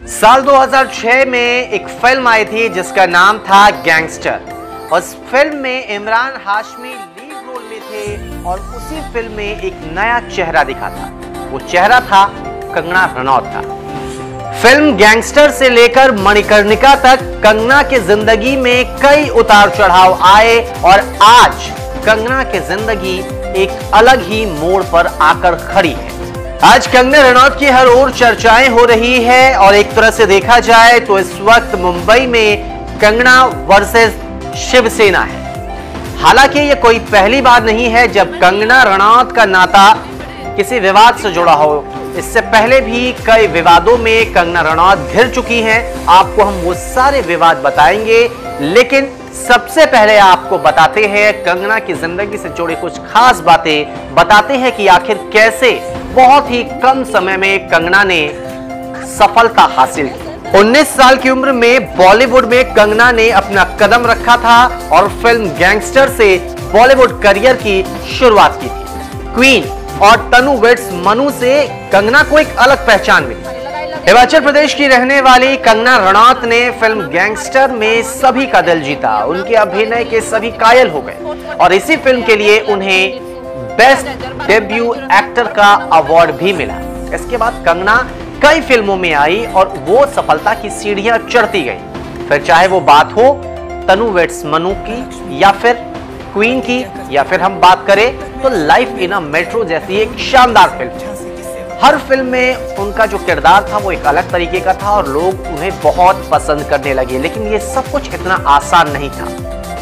साल 2006 में एक फिल्म आई थी जिसका नाम था गैंगस्टर। उस फिल्म में इमरान हाशमी लीड रोल में थे और उसी फिल्म में एक नया चेहरा दिखा था। वो चेहरा था कंगना रनौत का। फिल्म गैंगस्टर से लेकर मणिकर्णिका तक कंगना की जिंदगी में कई उतार चढ़ाव आए और आज कंगना की जिंदगी एक अलग ही मोड़ पर आकर खड़ी है। आज कंगना रनौत की हर ओर चर्चाएं हो रही है और एक तरह से देखा जाए तो इस वक्त मुंबई में कंगना वर्सेस शिवसेना है। हालांकि ये कोई पहली बार नहीं है जब कंगना रनौत का नाता किसी विवाद से जुड़ा हो। इससे पहले भी कई विवादों में कंगना रनौत घिर चुकी हैं। आपको हम वो सारे विवाद बताएंगे, लेकिन सबसे पहले आपको बताते हैं कंगना की जिंदगी से जुड़ी कुछ खास बातें, बताते हैं कि आखिर कैसे बहुत ही कम समय में कंगना ने सफलता हासिल की। 19 साल की उम्र में बॉलीवुड में कंगना ने अपना कदम रखा था और फिल्म गैंगस्टर से बॉलीवुड करियर की शुरुआत की थी। क्वीन और तनु वेड्स मनु से कंगना को एक अलग पहचान मिली। हिमाचल प्रदेश की रहने वाली कंगना रनौत ने फिल्म गैंगस्टर में सभी का दिल जीता। उनके अभिनय के सभी कायल हो गए और इसी फिल्म के लिए उन्हें बेस्ट डेब्यू एक्टर का अवार्ड भी मिला। इसके बाद कंगना कई फिल्मों में आई और वो सफलता की सीढ़ियां चढ़ती गई। फिर चाहे वो बात हो तनु वेड्स मनु की या फिर क्वीन की, या फिर हम बात करें तो लाइफ इन अ मेट्रो जैसी एक शानदार फिल्म। हर फिल्म में उनका जो किरदार था वो एक अलग तरीके का था और लोग उन्हें बहुत पसंद करने लगे। लेकिन ये सब कुछ इतना आसान नहीं था।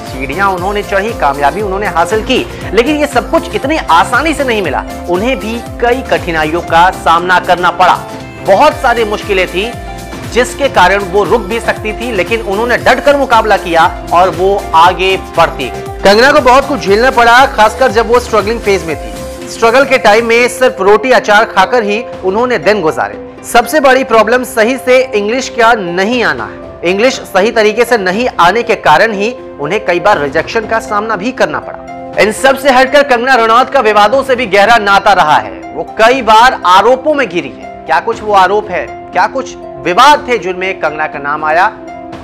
सीढ़ियां उन्होंने चढ़ी, कामयाबी उन्होंने हासिल की, लेकिन ये सब कुछ इतनी आसानी से नहीं मिला। उन्हें भी कई कठिनाइयों का सामना करना पड़ा। बहुत सारी मुश्किलें थी जिसके कारण वो रुक भी सकती थी, लेकिन उन्होंने डटकर मुकाबला किया और वो आगे बढ़ती गई। कंगना को बहुत कुछ झेलना पड़ा, खासकर जब वो स्ट्रगलिंग फेज में थी। स्ट्रगल के टाइम में सिर्फ रोटी अचार खाकर ही उन्होंने दिन गुजारे। सबसे बड़ी प्रॉब्लम सही से इंग्लिश का नहीं आना है। इंग्लिश सही तरीके से नहीं आने के कारण ही उन्हें कई बार रिजेक्शन का सामना भी करना पड़ा। इन सब से हटकर कंगना रनौत का विवादों से भी गहरा नाता रहा है। वो कई बार आरोपों में घिरी है। क्या कुछ वो आरोप है, क्या कुछ विवाद थे जिनमें कंगना का नाम आया,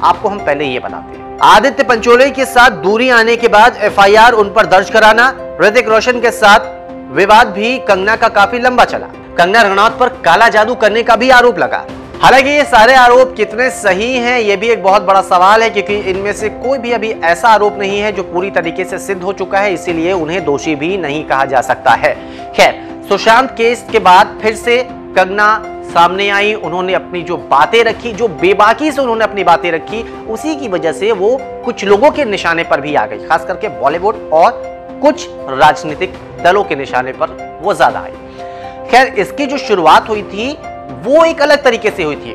आपको हम पहले ये बताते हैं। आदित्य पंचोली के साथ दूरी आने के बाद एफआईआर उन पर दर्ज कराना, ऋतिक रोशन के साथ विवाद भी कंगना का काफी लंबा चला। कंगना रनौत पर काला जादू करने का भी आरोप लगा। हालांकि ये सारे आरोप कितने सही हैं ये भी एक बहुत बड़ा सवाल है, क्योंकि इनमें से कोई भी अभी ऐसा आरोप नहीं है जो पूरी तरीके से सिद्ध हो चुका है, इसीलिए उन्हें दोषी भी नहीं कहा जा सकता है। खैर, सुशांत केस के बाद फिर से कंगना सामने आई। उन्होंने अपनी जो बातें रखी, जो बेबाकी से उन्होंने अपनी बातें रखी, उसी की वजह से वो कुछ लोगों के निशाने पर भी आ गई। खास करके बॉलीवुड और कुछ राजनीतिक दलों के निशाने पर वो ज्यादा आई। खैर, इसकी जो शुरुआत हुई थी वो एक अलग तरीके से हुई थी।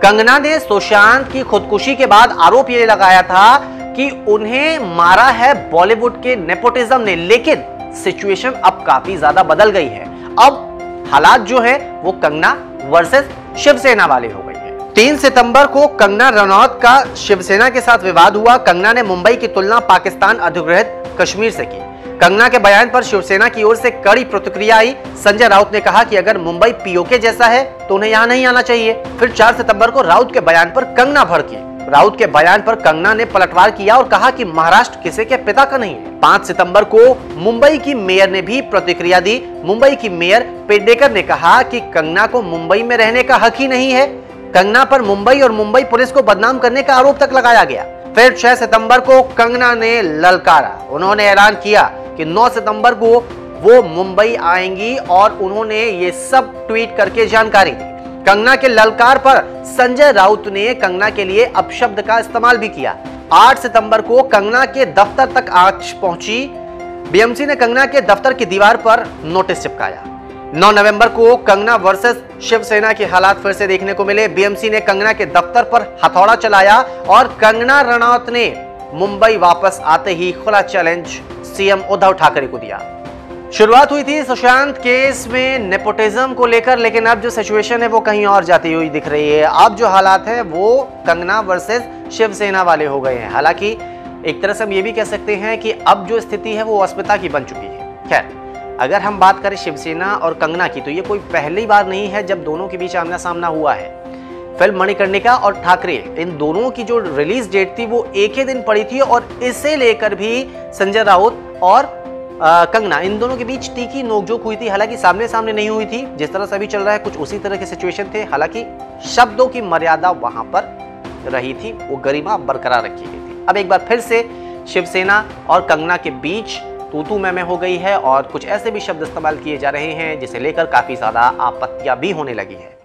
कंगना ने सुशांत की खुदकुशी के बाद आरोप ये लगाया था कि उन्हें मारा है बॉलीवुड के नेपोटिज्म ने, लेकिन सिचुएशन अब काफी ज्यादा बदल गई है। अब हालात जो है वो कंगना वर्सेस शिवसेना वाले हो गई है। 3 सितंबर को कंगना रनौत का शिवसेना के साथ विवाद हुआ। कंगना ने मुंबई की तुलना पाकिस्तान अधिकृत कश्मीर से की। कंगना के बयान पर शिवसेना की ओर से कड़ी प्रतिक्रिया आई। संजय राउत ने कहा कि अगर मुंबई पीओके जैसा है तो उन्हें यहां नहीं आना चाहिए। फिर 4 सितंबर को राउत के बयान पर कंगना भड़की। राउत के बयान पर कंगना ने पलटवार किया और कहा कि महाराष्ट्र किसी के पिता का नहीं है। 5 सितंबर को मुंबई की मेयर ने भी प्रतिक्रिया दी। मुंबई की मेयर पेडनेकर ने कहा कि कंगना को मुंबई में रहने का हक ही नहीं है। कंगना पर मुंबई और मुंबई पुलिस को बदनाम करने का आरोप तक लगाया गया। फिर 6 सितंबर को कंगना ने ललकारा। उन्होंने ऐलान किया कि 9 सितंबर को वो मुंबई आएंगी और उन्होंने ये सब ट्वीट करके जानकारी दी। कंगना के ललकार पर संजय राउत ने कंगना के लिए अपशब्द का इस्तेमाल भी किया। 8 सितंबर को कंगना के दफ्तर तक आंच पहुंची। बीएमसी ने कंगना के दफ्तर की दीवार पर नोटिस चिपकाया। 9 नवंबर को कंगना वर्सेस शिवसेना के हालात फिर से देखने को मिले। बीएमसी ने कंगना के दफ्तर पर हथौड़ा चलाया और कंगना रनौत ने मुंबई वापस आते ही खुला चैलेंज सीएम उद्धव ठाकरे को दिया। शुरुआत हुई थी सुशांत केस में नेपोटिज्म को लेकर, लेकिन अब जो सिचुएशन है वो कहीं और जाती हुई दिख रही है। अब जो हालात है वो कंगना वर्सेस शिवसेना वाले हो गए हैं। हालांकि एक तरह से हम ये भी कह सकते हैं कि अब जो स्थिति है वो अस्मिता की बन चुकी है। खैर, अगर हम बात करें शिवसेना और कंगना की तो ये कोई पहली बार नहीं है जब दोनों के बीच आमना सामना हुआ है। फिल्म मणिकर्णिका और ठाकरे इन दोनों की जो रिलीज डेट थी वो एक ही दिन पड़ी थी और इसे लेकर भी संजय राउत और कंगना इन दोनों के बीच तीखी नोकझोंक हुई थी। हालांकि सामने सामने नहीं हुई थी, जिस तरह से अभी चल रहा है कुछ उसी तरह के सिचुएशन थे। हालांकि शब्दों की मर्यादा वहां पर रही थी, वो गरिमा बरकरार रखी गई थी। अब एक बार फिर से शिवसेना और कंगना के बीच तू मैं हो गई है और कुछ ऐसे भी शब्द इस्तेमाल किए जा रहे हैं जिसे लेकर काफी ज्यादा आपत्तियां भी होने लगी है।